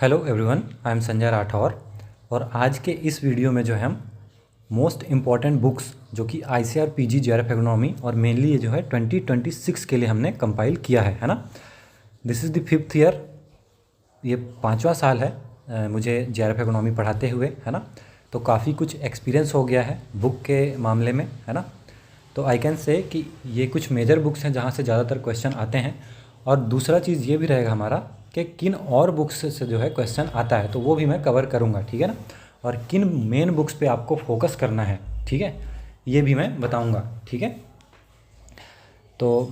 Hello everyone, I am Sanjay Rathore. और आज के इस वीडियो में जो है हम मोस्ट इम्पॉर्टेंट बुक्स जो कि ICAR PG JRF इकोनॉमी और मेनली ये जो है 2026 के लिए हमने कंपाइल किया है ना। This is the 5th year, ये 5वां साल है मुझे JRF इकोनॉमी पढ़ाते हुए, है ना। तो काफ़ी कुछ एक्सपीरियंस हो गया है बुक के मामले में, है ना। तो आई कैन से कि ये कुछ मेजर बुक्स हैं जहाँ से ज़्यादातर क्वेश्चन आते हैं। और दूसरा चीज़ ये भी रहेगा हमारा कि किन और बुक्स से जो है क्वेश्चन आता है, तो वो भी मैं कवर करूँगा, ठीक है ना। और किन मेन बुक्स पे आपको फोकस करना है, ठीक है, ये भी मैं बताऊँगा, ठीक है। तो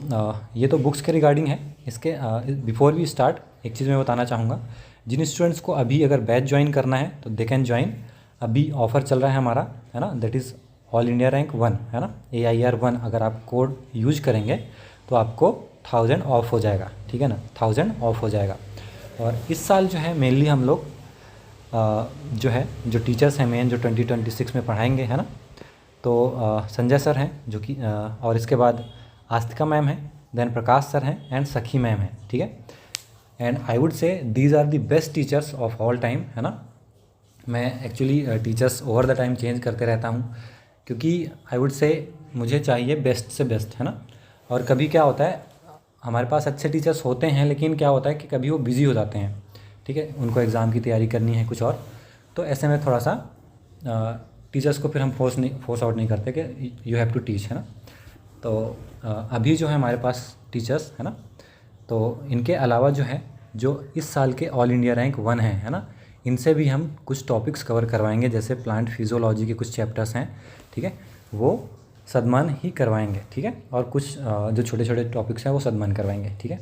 ये तो बुक्स के रिगार्डिंग है। इसके बिफोर वी स्टार्ट एक चीज़ मैं बताना चाहूँगा, जिन स्टूडेंट्स को अभी अगर बैच ज्वाइन करना है तो दे कैन ज्वाइन। अभी ऑफ़र चल रहा है हमारा, है ना, that is all India rank 1, है ना, AIR 1। अगर आप कोड यूज करेंगे तो आपको 1000 ऑफ हो जाएगा, ठीक है ना, 1000 ऑफ हो जाएगा। और इस साल जो है मेनली हम लोग जो है जो टीचर्स हैं मेन जो 2026 में पढ़ाएंगे, है ना, तो संजय सर हैं जो कि और इसके बाद आस्तिका मैम है, देन प्रकाश सर हैं एंड सखी मैम है, ठीक है। And I would say these are the best teachers of all time, है ना। मैं actually teachers over the time change करते रहता हूँ क्योंकि आई वुड से मुझे चाहिए बेस्ट से बेस्ट, है ना। और कभी क्या होता है, हमारे पास अच्छे टीचर्स होते हैं लेकिन क्या होता है कि कभी वो बिज़ी हो जाते हैं, ठीक है, उनको एग्ज़ाम की तैयारी करनी है कुछ और, तो ऐसे में थोड़ा सा टीचर्स को फिर हम फोर्स आउट नहीं करते कि यू हैव टू टीच, है ना। तो अभी जो है हमारे पास टीचर्स, है ना, तो इनके अलावा जो है जो इस साल के ऑल इंडिया रैंक 1 है ना, इनसे भी हम कुछ टॉपिक्स कवर करवाएंगे, जैसे प्लांट फिजियोलॉजी के कुछ चैप्टर्स हैं, ठीक है, वो सदमान ही करवाएंगे, ठीक है। और कुछ जो छोटे छोटे टॉपिक्स हैं वो सदमान करवाएंगे, ठीक है।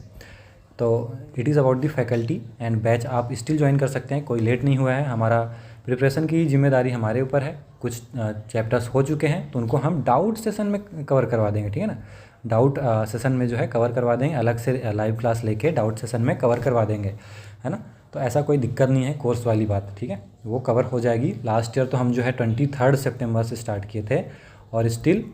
तो it is about the faculty and batch आप स्टिल ज्वाइन कर सकते हैं, कोई लेट नहीं हुआ है। हमारा प्रिपरेशन की जिम्मेदारी हमारे ऊपर है। कुछ चैप्टर्स हो चुके हैं तो उनको हम डाउट सेशन में कवर करवा देंगे, ठीक है ना। डाउट सेशन में जो है कवर करवा देंगे, अलग से लाइव क्लास लेके डाउट सेशन में कवर करवा देंगे, है ना। तो ऐसा कोई दिक्कत नहीं है, कोर्स वाली बात, ठीक है, वो कवर हो जाएगी। लास्ट ईयर तो हम जो है 23 सितंबर से स्टार्ट किए थे और स्टिल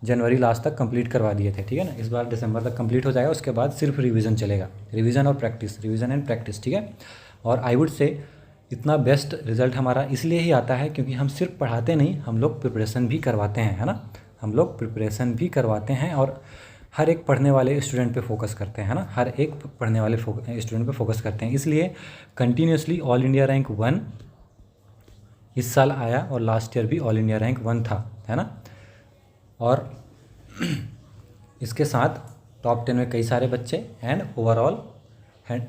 जनवरी लास्ट तक कंप्लीट करवा दिए थे, ठीक है ना। इस बार दिसंबर तक कंप्लीट हो जाएगा, उसके बाद सिर्फ रिवीजन चलेगा, रिवीजन और प्रैक्टिस, रिवीजन एंड प्रैक्टिस, ठीक है। और आई वुड से इतना बेस्ट रिजल्ट हमारा इसलिए ही आता है क्योंकि हम सिर्फ पढ़ाते नहीं, हम लोग प्रिपरेशन भी करवाते हैं, है ना। हम लोग प्रिपरेशन भी करवाते हैं और हर एक पढ़ने वाले स्टूडेंट पे फोकस करते हैं, है ना, हर एक पढ़ने वाले स्टूडेंट पे फोकस करते हैं। इसलिए कंटिन्यूसली ऑल इंडिया रैंक 1 इस साल आया और लास्ट ईयर भी ऑल इंडिया रैंक 1 था, है ना। और इसके साथ टॉप 10 में कई सारे बच्चे एंड ओवरऑल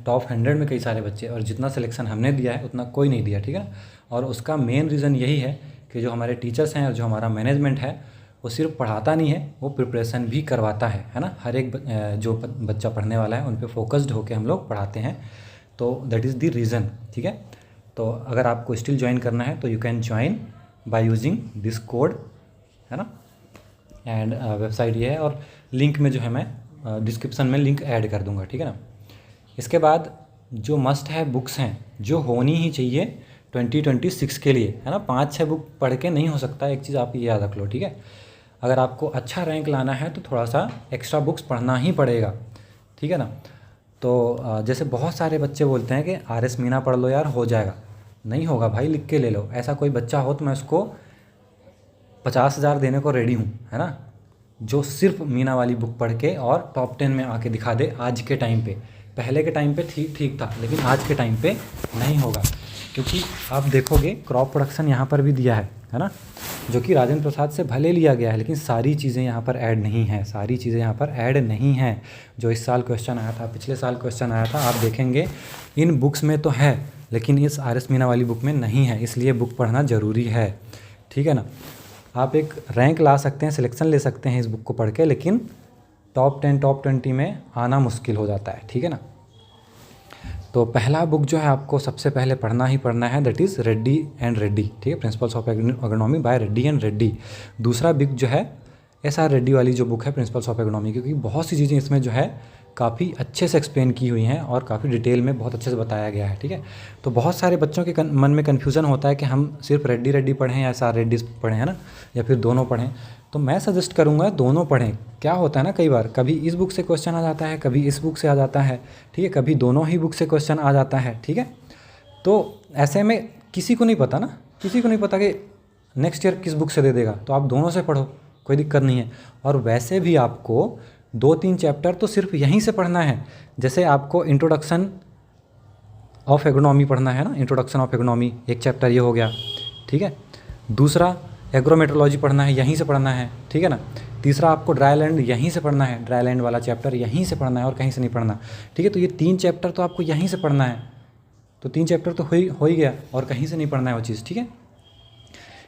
टॉप 100 में कई सारे बच्चे, और जितना सिलेक्शन हमने दिया है उतना कोई नहीं दिया, ठीक है ना। और उसका मेन रीज़न यही है कि जो हमारे टीचर्स हैं और जो हमारा मैनेजमेंट है वो सिर्फ पढ़ाता नहीं है, वो प्रिपरेशन भी करवाता है ना। हर एक जो बच्चा पढ़ने वाला है उन पे फोकस्ड होकर हम लोग पढ़ाते हैं, तो दैट इज़ द रीज़न, ठीक है। तो अगर आपको स्टिल ज्वाइन करना है तो you can join by using this code, है ना। एंड वेबसाइट ये है और लिंक में जो है मैं डिस्क्रिप्शन में लिंक ऐड कर दूंगा, ठीक है ना। इसके बाद जो मस्ट है बुक्स हैं जो होनी ही चाहिए 2026 के लिए, है ना। 5-6 बुक पढ़ के नहीं हो सकता, एक चीज़ आप ये याद रख लो, ठीक है। अगर आपको अच्छा रैंक लाना है तो थोड़ा सा एक्स्ट्रा बुक्स पढ़ना ही पड़ेगा, ठीक है ना। तो जैसे बहुत सारे बच्चे बोलते हैं कि RS मीना पढ़ लो यार हो जाएगा, नहीं होगा भाई, लिख के ले लो। ऐसा कोई बच्चा हो तो मैं उसको 50,000 देने को रेडी हूँ, है ना, जो सिर्फ मीना वाली बुक पढ़ के और टॉप 10 में आके दिखा दे आज के टाइम पे। पहले के टाइम पे ठीक था लेकिन आज के टाइम पे नहीं होगा, क्योंकि आप देखोगे क्रॉप प्रोडक्शन यहाँ पर भी दिया है ना, जो कि राजेंद्र प्रसाद से भले लिया गया है लेकिन सारी चीज़ें यहाँ पर ऐड नहीं हैं, सारी चीज़ें यहाँ पर ऐड नहीं हैं। जो इस साल क्वेश्चन आया था, पिछले साल क्वेश्चन आया था, आप देखेंगे इन बुक्स में तो है लेकिन इस RS मीना वाली बुक में नहीं है, इसलिए बुक पढ़ना ज़रूरी है, ठीक है ना। आप एक रैंक ला सकते हैं, सिलेक्शन ले सकते हैं इस बुक को पढ़ के, लेकिन टॉप 10 टॉप 20 में आना मुश्किल हो जाता है, ठीक है ना। तो पहला बुक जो है आपको सबसे पहले पढ़ना ही पढ़ना है, that is Reddy and Reddy, ठीक है, principles of agronomy by Reddy and Reddy. दूसरा बुक जो है SR रेड्डी वाली जो बुक है प्रिंसिपल्स ऑफ एग्रोनॉमी, क्योंकि बहुत सी चीज़ें इसमें जो है काफ़ी अच्छे से एक्सप्लेन की हुई हैं और काफ़ी डिटेल में बहुत अच्छे से बताया गया है, ठीक है। तो बहुत सारे बच्चों के मन में कन्फ्यूज़न होता है कि हम सिर्फ रेड्डी रेड्डी पढ़ें या SR रेड्डी पढ़ें, है ना, या फिर दोनों पढ़ें। तो मैं सजेस्ट करूँगा दोनों पढ़ें। क्या होता है ना, कई बार कभी इस बुक से क्वेश्चन आ जाता है, कभी इस बुक से आ जाता है, ठीक है, कभी दोनों ही बुक से क्वेश्चन आ जाता है, ठीक है। तो ऐसे में किसी को नहीं पता ना, किसी को नहीं पता कि नेक्स्ट ईयर किस बुक से दे देगा, तो आप दोनों से पढ़ो, कोई दिक्कत नहीं है। और वैसे भी आपको 2-3 चैप्टर तो सिर्फ यहीं से पढ़ना है। जैसे आपको इंट्रोडक्शन ऑफ एग्रोनॉमी पढ़ना है ना, इंट्रोडक्शन ऑफ एग्रोनॉमी एक चैप्टर ये हो गया, ठीक है। दूसरा एग्रोमेट्रोलॉजी पढ़ना है, यहीं से पढ़ना है, ठीक है ना। तीसरा आपको ड्राई लैंड यहीं से पढ़ना है, ड्राई लैंड वाला चैप्टर यहीं से पढ़ना है और कहीं से नहीं पढ़ना, ठीक है। तो ये 3 चैप्टर तो आपको यहीं से पढ़ना है, तो 3 चैप्टर तो हो ही गया और कहीं से नहीं पढ़ना है वो चीज़, ठीक है।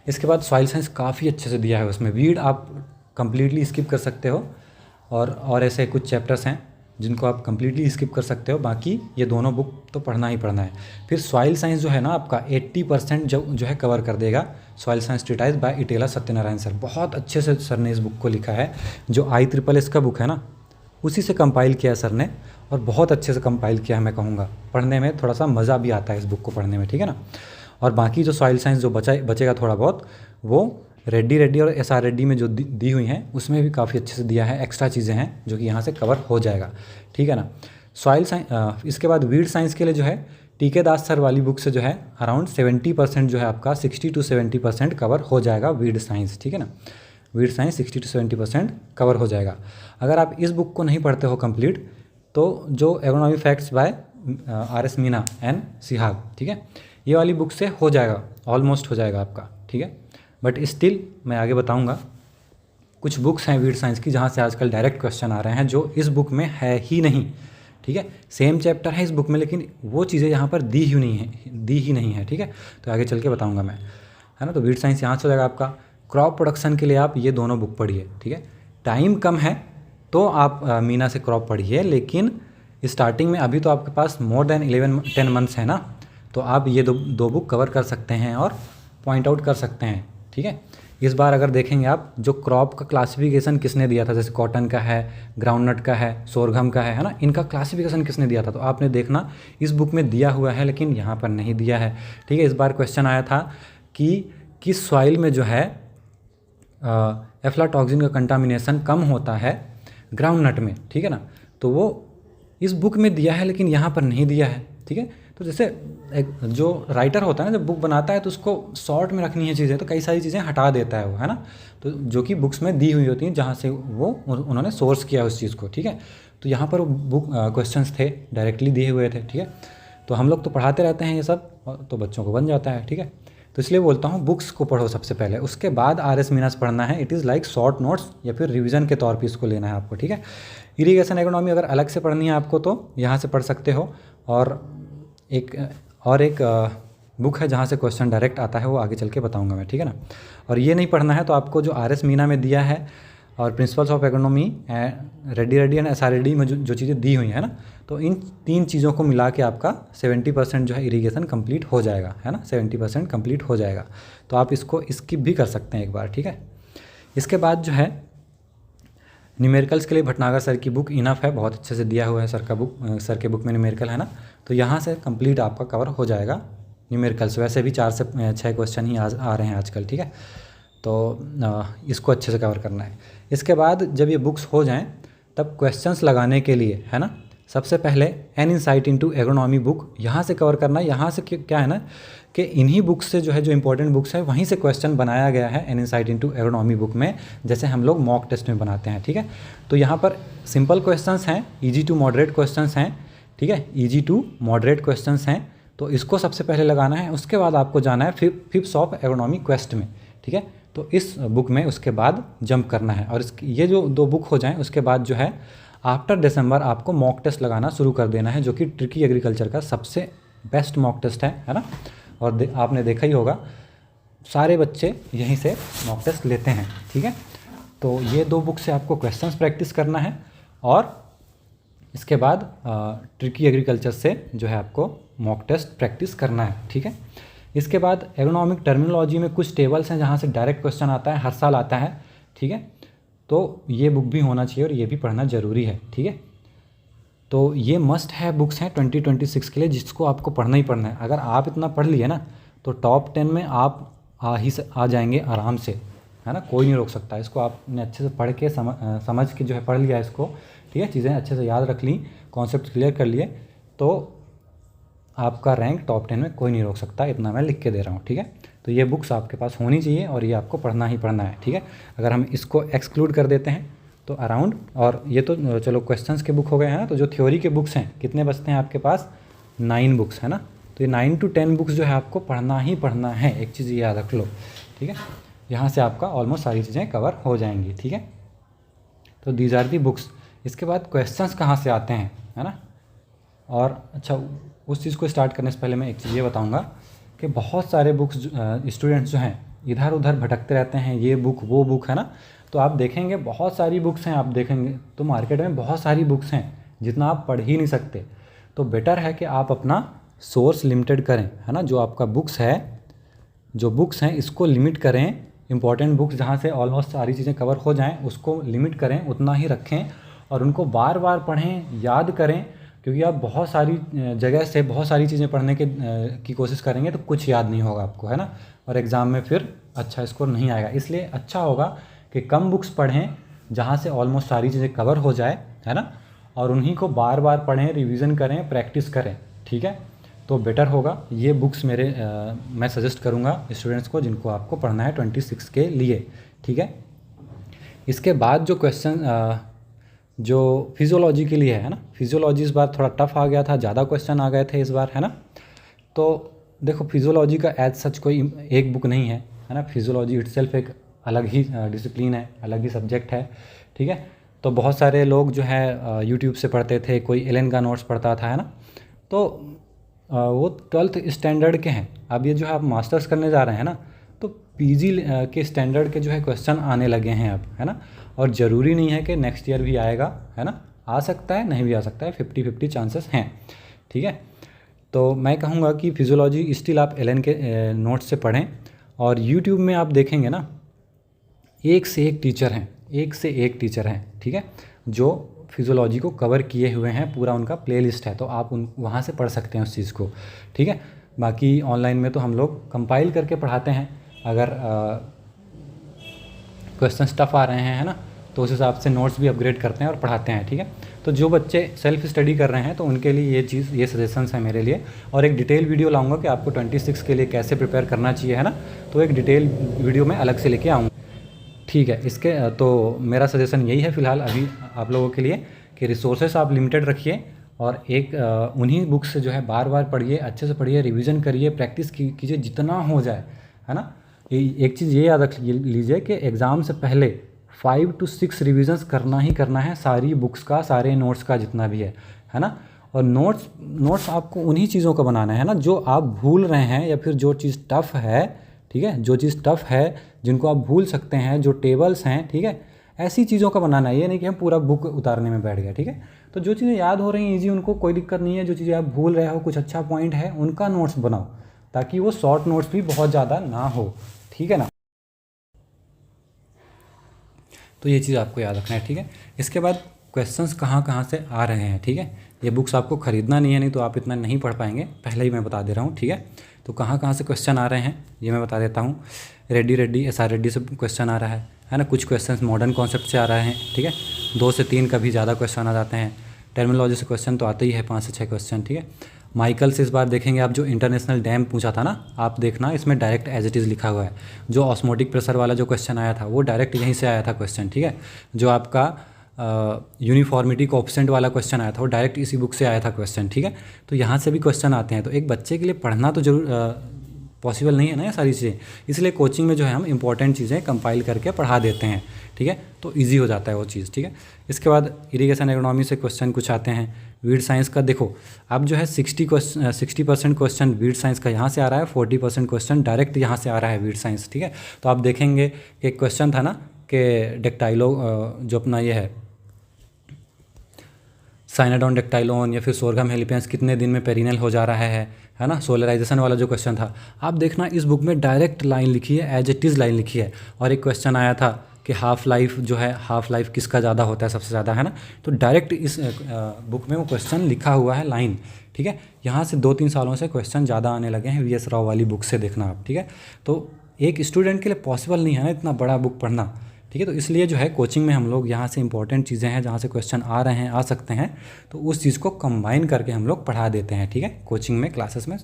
इसके बाद सॉइल साइंस काफ़ी अच्छे से दिया है, उसमें वीड आप कंप्लीटली स्किप कर सकते हो और ऐसे कुछ चैप्टर्स हैं जिनको आप कंप्लीटली स्किप कर सकते हो, बाकी ये दोनों बुक तो पढ़ना ही पढ़ना है। फिर सॉइल साइंस जो है ना आपका 80% जो है कवर कर देगा। Soil science treatise by Itela Satyanarayana sir, बहुत अच्छे से सर ने इस बुक को लिखा है। जो ISSS का बुक है ना, उसी से कंपाइल किया सर ने, और बहुत अच्छे से कंपाइल किया है, मैं कहूँगा। पढ़ने में थोड़ा सा मज़ा भी आता है इस बुक को पढ़ने में, ठीक है ना। और बाकी जो सॉइल साइंस जो बचेगा थोड़ा बहुत, वो रेड्डी और SR रेड्डी में जो दी हुई हैं उसमें भी काफ़ी अच्छे से दिया है। एक्स्ट्रा चीज़ें हैं जो कि यहाँ से कवर हो जाएगा, ठीक है ना। सॉइल साइंस इसके बाद वीड साइंस के लिए जो है TK दास सर वाली बुक से जो है अराउंड 70% जो है आपका 60 to 70% कवर हो जाएगा वीड साइंस, ठीक है ना। वीड साइंस 60 to 70% कवर हो जाएगा। अगर आप इस बुक को नहीं पढ़ते हो कंप्लीट, तो जो agronomy facts by RS Meena and Sihag, ठीक है, ये वाली बुक से हो जाएगा, ऑलमोस्ट हो जाएगा आपका, ठीक है। बट स्टिल मैं आगे बताऊंगा। कुछ बुक्स हैं वीड साइंस की जहाँ से आजकल डायरेक्ट क्वेश्चन आ रहे हैं जो इस बुक में है ही नहीं, ठीक है। सेम चैप्टर है इस बुक में, लेकिन वो चीज़ें यहाँ पर दी ही नहीं है, ठीक है। तो आगे चल के बताऊँगा मैं, है ना। तो वीड साइंस यहाँ से हो जाएगा आपका। क्रॉप प्रोडक्शन के लिए आप ये दोनों बुक पढ़िए, ठीक है। टाइम कम है तो आप मीना से क्रॉप पढ़िए, लेकिन स्टार्टिंग में अभी तो आपके पास मोर देन 11-10 मंथ्स है ना, तो आप ये दो बुक कवर कर सकते हैं और पॉइंट आउट कर सकते हैं, ठीक है। इस बार अगर देखेंगे आप, जो क्रॉप का क्लासिफिकेशन किसने दिया था, जैसे कॉटन का है, ग्राउंडनट का है, सोरघम का है ना, इनका क्लासिफिकेशन किसने दिया था, तो आपने देखना इस बुक में दिया हुआ है लेकिन यहाँ पर नहीं दिया है, ठीक है। इस बार क्वेश्चन आया था कि किस सॉइल में जो है एफ्लाटॉक्सिन का कंटामिनेशन कम होता है ग्राउंडनट में, ठीक है ना। तो वो इस बुक में दिया है लेकिन यहाँ पर नहीं दिया है, ठीक है। तो जैसे एक जो राइटर होता है ना, जब बुक बनाता है तो उसको शॉर्ट में रखनी है चीज़ें, तो कई सारी चीज़ें हटा देता है वो, है ना। तो जो कि बुक्स में दी हुई होती हैं, जहाँ से वो उन्होंने सोर्स किया उस चीज़ को, ठीक है। तो यहाँ पर बुक क्वेश्चंस थे डायरेक्टली दिए हुए थे, ठीक है। तो हम लोग तो पढ़ाते रहते हैं ये सब, तो बच्चों को बन जाता है, ठीक है। तो इसलिए बोलता हूँ बुक्स को पढ़ो सबसे पहले, उसके बाद RS मीना से पढ़ना है। It is like short notes या फिर रिवीजन के तौर पे इसको लेना है आपको, ठीक है। इरिगेशन एग्रोनॉमी अगर अलग से पढ़नी है आपको तो यहाँ से पढ़ सकते हो, और एक बुक है जहाँ से क्वेश्चन डायरेक्ट आता है, वो आगे चल के बताऊँगा मैं, ठीक है ना। और ये नहीं पढ़ना है तो आपको जो RS मीना में दिया है और principles of agronomy Reddy and SR Reddy में जो चीज़ें दी हुई हैं ना, तो इन 3 चीज़ों को मिला के आपका 70% जो है इरिगेशन कंप्लीट हो जाएगा, है ना। 70% कंप्लीट हो जाएगा, तो आप इसको स्किप भी कर सकते हैं एक बार, ठीक है। इसके बाद जो है न्यूमेरिकल्स के लिए भटनागर सर की बुक इनफ है, बहुत अच्छे से दिया हुआ है सर के बुक में न्यूमेरिकल, है ना। तो यहाँ से कंप्लीट आपका कवर हो जाएगा न्यूमेरिकल्स। वैसे भी 4 से 6 क्वेश्चन ही आ रहे हैं आजकल, ठीक है। तो इसको अच्छे से कवर करना है। इसके बाद जब ये बुक्स हो जाएं तब क्वेश्चंस लगाने के लिए, है ना, सबसे पहले an insight into agronomy book यहाँ से कवर करना है। यहाँ से क्या है ना कि इन्हीं बुक्स से जो है, जो इंपॉर्टेंट बुक्स है वहीं से क्वेश्चन बनाया गया है an insight into agronomy book में, जैसे हम लोग मॉक टेस्ट में बनाते हैं, ठीक है। तो यहाँ पर सिंपल क्वेश्चंस हैं, ईजी टू मॉडरेट क्वेश्चंस हैं, ठीक है, ईजी टू मॉडरेट क्वेश्चंस हैं। तो इसको सबसे पहले लगाना है, उसके बाद आपको जाना है फिफ्थ ऑफ एग्रोनॉमी क्वेस्ट में, ठीक है। तो इस बुक में उसके बाद जंप करना है, और ये जो 2 बुक हो जाएं उसके बाद जो है आफ्टर दिसंबर आपको मॉक टेस्ट लगाना शुरू कर देना है, जो कि ट्रिकी एग्रीकल्चर का सबसे बेस्ट मॉक टेस्ट है ना। और आपने देखा ही होगा सारे बच्चे यहीं से मॉक टेस्ट लेते हैं, ठीक है। तो ये 2 बुक से आपको क्वेश्चंस प्रैक्टिस करना है, और इसके बाद ट्रिकी एग्रीकल्चर से जो है आपको मॉक टेस्ट प्रैक्टिस करना है, ठीक है। इसके बाद एग्रोनॉमिक टर्मिनोलॉजी में कुछ टेबल्स हैं जहाँ से डायरेक्ट क्वेश्चन आता है, हर साल आता है, ठीक है। तो ये बुक भी होना चाहिए और ये भी पढ़ना ज़रूरी है, ठीक है। तो ये मस्ट है बुक्स हैं 2026 के लिए, जिसको आपको पढ़ना ही पढ़ना है। अगर आप इतना पढ़ लिए ना तो टॉप 10 में आप आ जाएंगे आराम से, है ना। कोई नहीं रोक सकता। इसको आपने अच्छे से पढ़ के समझ के जो है पढ़ लिया इसको, ठीक है, चीज़ें अच्छे से याद रख ली, कॉन्सेप्ट क्लियर कर लिए, तो आपका रैंक टॉप 10 में कोई नहीं रोक सकता, इतना मैं लिख के दे रहा हूँ, ठीक है। तो ये बुक्स आपके पास होनी चाहिए और ये आपको पढ़ना ही पढ़ना है, ठीक है। अगर हम इसको एक्सक्लूड कर देते हैं तो अराउंड, और ये तो चलो क्वेश्चंस के बुक हो गए हैं ना, तो जो थ्योरी के बुक्स हैं कितने बचते हैं आपके पास, 9 बुक्स है ना। तो ये 9 to 10 बुक्स जो है आपको पढ़ना ही पढ़ना है, एक चीज़ ये याद रख लो, ठीक है। यहाँ से आपका ऑलमोस्ट सारी चीज़ें कवर हो जाएंगी, ठीक है। तो दीज आर दी बुक्स। इसके बाद क्वेश्चंस कहाँ से आते हैं, है ना। और अच्छा, उस चीज़ को स्टार्ट करने से पहले मैं एक चीज़ ये बताऊँगा कि बहुत सारे बुक्स स्टूडेंट्स जो हैं इधर उधर भटकते रहते हैं, ये बुक वो बुक, है ना। तो आप देखेंगे बहुत सारी बुक्स हैं, आप देखेंगे तो मार्केट में बहुत सारी बुक्स हैं, जितना आप पढ़ ही नहीं सकते। तो बेटर है कि आप अपना सोर्स लिमिटेड करें, है ना। जो आपका बुक्स है, जो बुक्स हैं इसको लिमिट करें, इंपॉर्टेंट बुक्स जहाँ से ऑलमोस्ट सारी चीज़ें कवर हो जाएं उसको लिमिट करें, उतना ही रखें और उनको बार बार पढ़ें, याद करें। क्योंकि आप बहुत सारी जगह से बहुत सारी चीज़ें पढ़ने की कोशिश करेंगे तो कुछ याद नहीं होगा आपको, है ना। और एग्ज़ाम में फिर अच्छा स्कोर नहीं आएगा। इसलिए अच्छा होगा कि कम बुक्स पढ़ें जहाँ से ऑलमोस्ट सारी चीज़ें कवर हो जाए, है ना, और उन्हीं को बार बार पढ़ें, रिवीजन करें, प्रैक्टिस करें, ठीक है। तो बेटर होगा। ये बुक्स मैं सजेस्ट करूँगा स्टूडेंट्स को जिनको आपको पढ़ना है 26 के लिए, ठीक है। इसके बाद जो क्वेश्चन जो फिजियोलॉजी के लिए है ना, फिजियोलॉजी इस बार थोड़ा टफ आ गया था, ज़्यादा क्वेश्चन आ गए थे इस बार, है ना। तो देखो फिजियोलॉजी का एज सच कोई एक बुक नहीं है ना। फिजियोलॉजी इटसेल्फ एक अलग ही डिसिप्लिन है, अलग ही सब्जेक्ट है, ठीक है। तो बहुत सारे लोग जो है यूट्यूब से पढ़ते थे, कोई एलन का नोट्स पढ़ता था, है ना। तो वो 12th स्टैंडर्ड के हैं। अब ये जो है आप मास्टर्स करने जा रहे हैं ना, तो पीजी के स्टैंडर्ड के जो है क्वेश्चन आने लगे हैं अब, है ना। और ज़रूरी नहीं है कि नेक्स्ट ईयर भी आएगा, है ना, आ सकता है नहीं भी आ सकता है, 50-50 चांसेस हैं, ठीक है। तो मैं कहूँगा कि फिजियोलॉजी स्टिल आप एलन के नोट्स से पढ़ें। और यूट्यूब में आप देखेंगे ना, एक से एक टीचर हैं, एक से एक टीचर हैं, ठीक है, जो फिजियोलॉजी को कवर किए हुए हैं, पूरा उनका प्लेलिस्ट है। तो आप वहाँ से पढ़ सकते हैं उस चीज़ को, ठीक है। बाकी ऑनलाइन में तो हम लोग कंपाइल करके पढ़ाते हैं, अगर क्वेश्चन टफ आ रहे हैं, है ना, तो उस हिसाब से नोट्स भी अपग्रेड करते हैं और पढ़ाते हैं, ठीक है। तो जो बच्चे सेल्फ स्टडी कर रहे हैं तो उनके लिए ये सजेशंस हैं मेरे लिए। और एक डिटेल वीडियो लाऊंगा कि आपको 26 के लिए कैसे प्रिपेयर करना चाहिए, है ना। तो एक डिटेल वीडियो मैं अलग से लेके आऊँगा, ठीक है। इसके तो मेरा सजेशन यही है फ़िलहाल अभी आप लोगों के लिए कि रिसोर्सेस आप लिमिटेड रखिए और एक उन्हीं बुक्स से जो है बार बार पढ़िए, अच्छे से पढ़िए, रिवीजन करिए, प्रैक्टिस कीजिए जितना हो जाए, है ना। एक चीज़ ये याद रख लीजिए कि एग्ज़ाम से पहले 5 to 6 रिविजन्स करना ही करना है, सारी बुक्स का, सारे नोट्स का जितना भी है ना। और नोट्स आपको उन्हीं चीज़ों का बनाना है ना जो आप भूल रहे हैं, या फिर जो चीज़ टफ़ है, ठीक है, जो चीज़ टफ़ है जिनको आप भूल सकते हैं, जो टेबल्स हैं, ठीक है, ऐसी चीज़ों का बनाना है। ये नहीं कि हम पूरा बुक उतारने में बैठ गए, ठीक है। तो जो चीज़ें याद हो रही हैं ईजी, उनको कोई दिक्कत नहीं है। जो चीज़ें आप भूल रहे हो, कुछ अच्छा पॉइंट है, उनका नोट्स बनाओ, ताकि वो शॉर्ट नोट्स भी बहुत ज़्यादा ना हो, ठीक है ना। तो ये चीज़ आपको याद रखना है, ठीक है। इसके बाद क्वेश्चंस कहाँ कहाँ से आ रहे हैं, ठीक है। ये बुक्स आपको ख़रीदना नहीं है, नहीं तो आप इतना नहीं पढ़ पाएंगे, पहले ही मैं बता दे रहा हूँ, ठीक है। तो कहाँ कहाँ से क्वेश्चन आ रहे हैं ये मैं बता देता हूँ। रेड्डी SR रेड्डी से क्वेश्चन आ रहा है ना। कुछ क्वेश्चन मॉडर्न कॉन्सेप्ट से आ रहे हैं, ठीक है, 2 से 3 कभी ज़्यादा क्वेश्चन आ जाते हैं। टर्मिनोलॉजी से क्वेश्चन तो आते ही है 5 से 6 क्वेश्चन, ठीक है। माइकल से इस बार देखेंगे आप, जो इंटरनेशनल डैम पूछा था ना, आप देखना इसमें डायरेक्ट एज इट इज़ लिखा हुआ है। जो ऑस्मोटिक प्रेशर वाला जो क्वेश्चन आया था वो डायरेक्ट यहीं से आया था क्वेश्चन, ठीक है। जो आपका यूनिफॉर्मिटी कोएफिशिएंट वाला क्वेश्चन आया था वो डायरेक्ट इसी बुक से आया था क्वेश्चन, ठीक है। तो यहाँ से भी क्वेश्चन आते हैं। तो एक बच्चे के लिए पढ़ना तो जरूर पॉसिबल नहीं है ना ये सारी चीज़ें, इसलिए कोचिंग में जो है हम इंपॉर्टेंट चीज़ें कंपाइल करके पढ़ा देते हैं, ठीक है। तो इजी हो जाता है वो चीज़, ठीक है। इसके बाद इरिगेशन एग्रोनॉमी से क्वेश्चन कुछ आते हैं। वीड साइंस का देखो, अब जो है 60% क्वेश्चन वीड साइंस का यहाँ से आ रहा है, 40% क्वेश्चन डायरेक्ट यहाँ से आ रहा है वीड साइंस, ठीक है। तो आप देखेंगे कि एक क्वेश्चन था ना कि डेक्टाइलो जो अपना ये है साइनाडोन डेक्टाइलोन या फिर सोरगम हेलिपेंस कितने दिन में पेरिनल हो जा रहा है ना। सोलराइजेशन वाला जो क्वेश्चन था, आप देखना इस बुक में डायरेक्ट लाइन लिखी है, एज इट इज़ लाइन लिखी है। और एक क्वेश्चन आया था कि हाफ लाइफ जो है, हाफ लाइफ किसका ज़्यादा होता है, सबसे ज़्यादा, है ना। तो डायरेक्ट इस बुक में वो क्वेश्चन लिखा हुआ है लाइन, ठीक है। यहाँ से 2-3 सालों से क्वेश्चन ज़्यादा आने लगे हैं VS राव वाली बुक से, देखना आप, ठीक है। तो एक स्टूडेंट के लिए पॉसिबल नहीं है ना इतना बड़ा बुक पढ़ना, ठीक है। तो इसलिए जो है कोचिंग में हम लोग यहाँ से इंपॉर्टेंट चीज़ें हैं जहाँ से क्वेश्चन आ रहे हैं, आ सकते हैं, तो उस चीज़ को कंबाइन करके हम लोग पढ़ा देते हैं, ठीक है, कोचिंग में, क्लासेस में,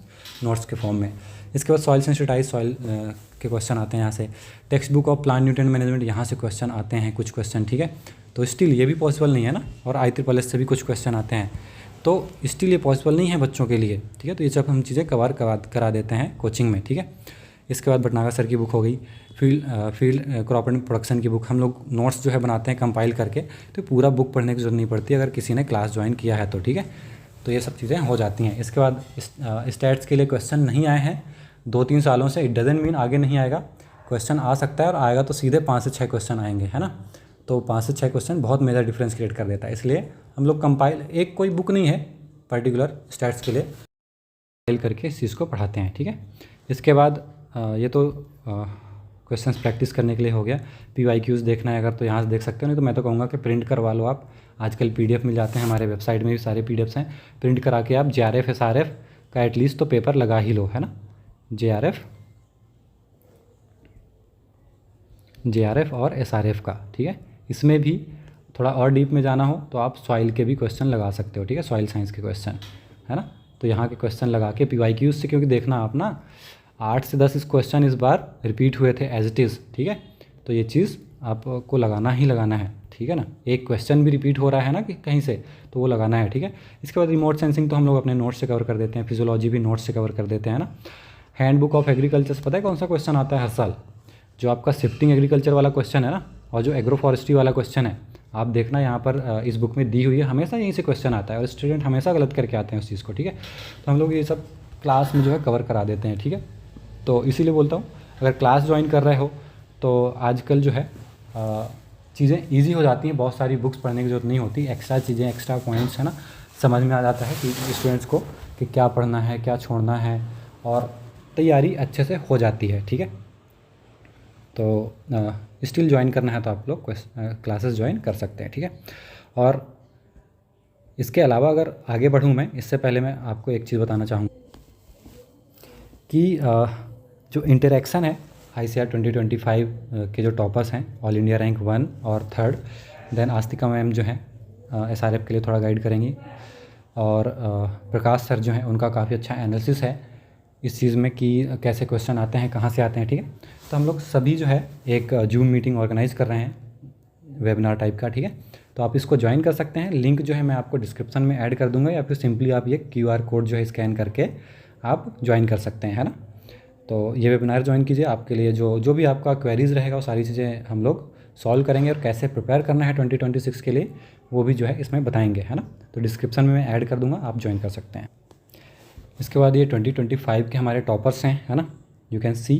नोट्स के फॉर्म में। इसके बाद सॉइल सेंसिटाइज सॉइल के क्वेश्चन आते हैं यहाँ से। Text book of plant nutrient management, यहाँ से क्वेश्चन आते हैं कुछ क्वेश्चन, ठीक है। तो स्टिल ये भी पॉसिबल नहीं है ना, और ISSS से भी कुछ क्वेश्चन आते हैं, तो स्टिल ये पॉसिबल नहीं है बच्चों के लिए, ठीक है। तो ये सब हम चीज़ें कवर करा देते हैं कोचिंग में, ठीक है। इसके बाद भटनागर सर की बुक हो गई, फील्ड क्रॉप एंड प्रोडक्शन की बुक, हम लोग नोट्स जो है बनाते हैं कंपाइल करके, तो पूरा बुक पढ़ने की जरूरत नहीं पड़ती अगर किसी ने क्लास ज्वाइन किया है तो, ठीक है। तो ये सब चीज़ें हो जाती हैं। इसके बाद स्टैट्स के लिए क्वेश्चन नहीं आए हैं 2-3 सालों से, इट डजंट मीन आगे नहीं आएगा, क्वेश्चन आ सकता है, और आएगा तो सीधे 5 से 6 क्वेश्चन आएंगे, है ना। तो 5 से 6 क्वेश्चन बहुत मेजर डिफरेंस क्रिएट कर देता है, इसलिए हम लोग कंपाइल, एक कोई बुक नहीं है पर्टिकुलर स्टैट्स के लिए, कंपाइल करके इस चीज़ को पढ़ाते हैं, ठीक है। इसके बाद ये तो क्वेश्चंस प्रैक्टिस करने के लिए हो गया। PYQs देखना है अगर तो यहाँ से देख सकते हो, नहीं तो मैं तो कहूँगा कि प्रिंट करवा लो आप, आजकल PDF मिल जाते हैं, हमारे वेबसाइट में भी सारे PDFs हैं, प्रिंट करा के आप JRF SRF का एटलीस्ट तो पेपर लगा ही लो, है ना। JRF और SRF का, ठीक है। इसमें भी थोड़ा और डीप में जाना हो तो आप सॉइल के भी क्वेश्चन लगा सकते हो, ठीक है, सॉइल साइंस के क्वेश्चन, है ना। तो यहाँ के क्वेश्चन लगा के PYQs से, क्योंकि देखना आप ना 8 से 10 इस क्वेश्चन इस बार रिपीट हुए थे एज इट इज़, ठीक है। तो ये चीज़ आपको लगाना ही लगाना है, ठीक है ना। एक क्वेश्चन भी रिपीट हो रहा है ना कि कहीं से, तो वो लगाना है, ठीक है। इसके बाद रिमोट सेंसिंग तो हम लोग अपने नोट्स से कवर कर देते हैं, फिजियोलॉजी भी नोट्स से कवर कर देते हैं ना। हैंडबुक ऑफ एग्रीकल्चर, पता है कौन सा क्वेश्चन आता है हर साल? जो आपका शिफ्टिंग एग्रीकल्चर वाला क्वेश्चन है ना, और जो एग्रो फॉरेस्ट्री वाला क्वेश्चन है, आप देखना यहाँ पर इस बुक में दी हुई है, हमेशा यहीं से क्वेश्चन आता है, और स्टूडेंट हमेशा गलत करके आते हैं उस चीज़ को, ठीक है। तो हम लोग ये सब क्लास में जो है कवर करा देते हैं, ठीक है। तो इसीलिए बोलता हूँ अगर क्लास ज्वाइन कर रहे हो तो आजकल जो है चीज़ें ईजी हो जाती हैं, बहुत सारी बुक्स पढ़ने की ज़रूरत नहीं होती, एक्स्ट्रा चीज़ें, एक्स्ट्रा पॉइंट्स, है ना, समझ में आ जाता है कि स्टूडेंट्स को कि क्या पढ़ना है, क्या छोड़ना है, और तैयारी अच्छे से हो जाती है, ठीक है। तो स्टिल ज्वाइन करना है तो आप लोग क्लासेस ज्वाइन कर सकते हैं, ठीक है। और इसके अलावा अगर आगे बढ़ूँ मैं, इससे पहले मैं आपको एक चीज़ बताना चाहूँगा कि जो इंटरेक्शन है ICAR 2025 के जो टॉपर्स हैं, ऑल इंडिया रैंक 1 और 3rd, देन आस्तिका मैम जो हैं SRF के लिए थोड़ा गाइड करेंगी, और प्रकाश सर जो हैं उनका काफ़ी अच्छा एनालिसिस है इस चीज़ में कि कैसे क्वेश्चन आते हैं, कहाँ से आते हैं, ठीक है। तो हम लोग सभी जो है एक जूम मीटिंग ऑर्गेनाइज़ कर रहे हैं, वेबिनार टाइप का, ठीक है। तो आप इसको ज्वाइन कर सकते हैं, लिंक जो है मैं आपको डिस्क्रिप्शन में ऐड कर दूंगा, या फिर सिंपली आप ये QR कोड जो है स्कैन करके आप ज्वाइन कर सकते हैं, है ना। तो ये वेबिनार ज्वाइन कीजिए, आपके लिए जो भी आपका क्वेरीज़ रहेगा वो सारी चीज़ें हम लोग सॉल्व करेंगे, और कैसे प्रिपेयर करना है 2026 के लिए वो भी जो है इसमें बताएंगे, है ना। तो डिस्क्रिप्शन में मैं ऐड कर दूंगा, आप ज्वाइन कर सकते हैं। इसके बाद ये 2025 के हमारे टॉपर्स हैं, है ना, you can see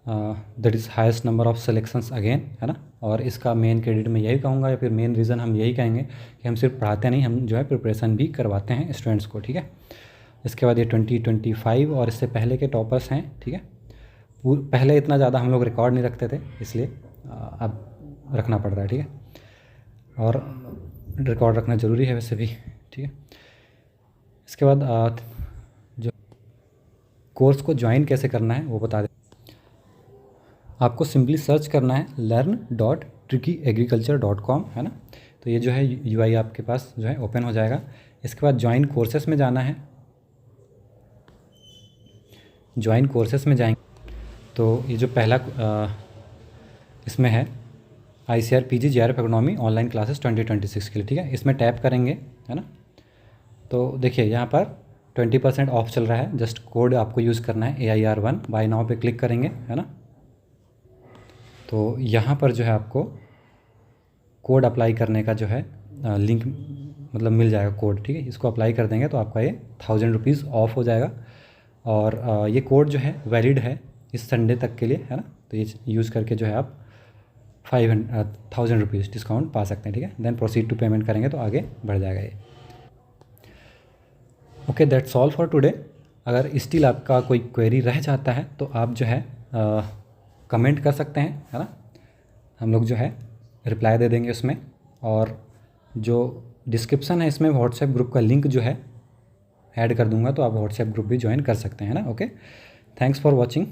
that is highest number of selections again, है ना। और इसका मेन क्रेडिट मैं यही कहूँगा, या फिर मेन रीज़न हम यही कहेंगे कि हम सिर्फ पढ़ाते नहीं, हम जो है प्रिपरेशन भी करवाते हैं स्टूडेंट्स को, ठीक है। इसके बाद ये 2025 और इससे पहले के टॉपर्स हैं, ठीक है। पहले इतना ज़्यादा हम लोग रिकॉर्ड नहीं रखते थे, इसलिए अब रखना पड़ रहा है, ठीक है। और रिकॉर्ड रखना ज़रूरी है वैसे भी, ठीक है। इसके बाद जो कोर्स को ज्वाइन कैसे करना है वो बता दें। आपको सिंपली सर्च करना है learn.trickyagriculture.com, है ना। तो ये जो है UI आपके पास जो है ओपन हो जाएगा। इसके बाद ज्वाइन कोर्सेस में जाना है, ज्वाइन कोर्सेस में जाएंगे तो ये जो पहला इसमें है ICAR PG JRF economy online classes 2026 के लिए, ठीक है। इसमें टैप करेंगे, है ना। तो देखिए यहाँ पर 20% ऑफ चल रहा है, जस्ट कोड आपको यूज़ करना है AIR1, बाय नाउ पे क्लिक करेंगे, है ना। तो यहाँ पर जो है आपको कोड अप्लाई करने का जो है लिंक मतलब मिल जाएगा कोड, ठीक है। इसको अप्लाई कर देंगे तो आपका ये 1000 रुपीज़ ऑफ हो जाएगा, और ये कोड जो है वैलिड है इस संडे तक के लिए, है ना। तो ये यूज़ करके जो है आप 1000 रुपीज़ डिस्काउंट पा सकते हैं, ठीक है। देन प्रोसीड टू पेमेंट करेंगे तो आगे बढ़ जाएगा ये। Okay, that's all for today. अगर स्टिल आपका कोई क्वेरी रह जाता है तो आप जो है कमेंट कर सकते हैं, है ना। हम लोग जो है रिप्लाई दे देंगे उसमें, और जो डिस्क्रिप्शन है इसमें व्हाट्सएप ग्रुप का लिंक जो है ऐड कर दूंगा, तो आप व्हाट्सएप ग्रुप भी ज्वाइन कर सकते हैं ना। Okay, thanks for watching.